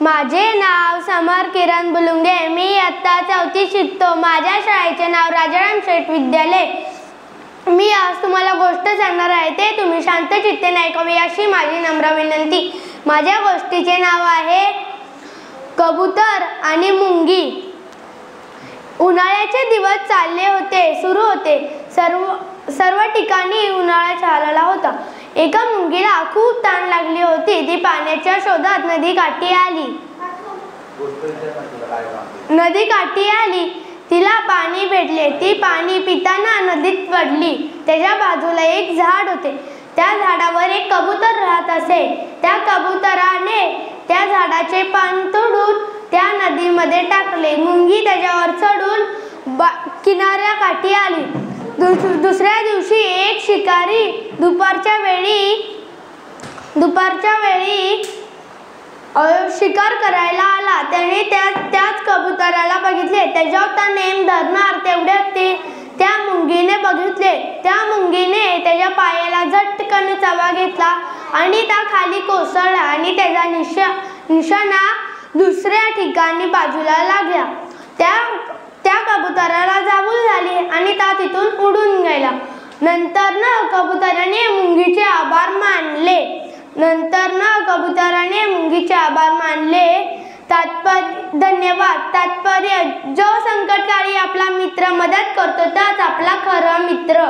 माझे नाव समर किरण बुलुंगे। मी इयत्ता 4थी शिकतो। माझ्या शाळेचे नाव राजाराम शेठ विद्यालय। मी आज तुम्हाला गोष्ट सांगणार आहे, ते तुम्ही शांत चित्तेने ऐकावी अशी माझी नम्र विनंती। माझ्या गोष्टीचे नाव आहे कबूतर आणि मुंगी। उन्हाळ्याचे दिवस सुरू होते। सर्व ठिकाणी उन्हाळा चालला होता। एका मुंगीला खूप तहान लागली होती। ती पाण्याच्या शोधात नदीकाठी आली। तिला पाणी भेटले। ती पाणी पिताना नदीत पडली। त्याच्या बाजूला एक झाड होते। त्या झाडावर एक कबूतर राहत असे। त्या कबुतराने त्या झाडाचे पान तोडून त्या नदीमध्ये टाकले। मुंगी त्याच्यावर चढून किनाऱ्याकाठी आली। दुसऱ्या दिवशी एक शिकारी दुपारच्या वेळी शिकार करायला आला। त्याने त्याच कबुतराला बघितले। त्याच्यावर नेम धरणार तेवढ्यात त्या मुंगीने बघितले। त्या मुंगीने त्याच्या पायाला झटकन चावा घेतला आणि त्या खाली कोसळला आणि त्याचा निशाणा दुसऱ्या ठिकाणी बाजूला लागला। त्या कबुतराला जाबूल झाली आणि त्या तिथून उडून गेला। नंतर कबुतराने मुंगीचे आभार मानले। धन्यवाद। तात्पर्य: जो संकटकाळी आपला मित्र मदत करतो तोच आपला खरा मित्र।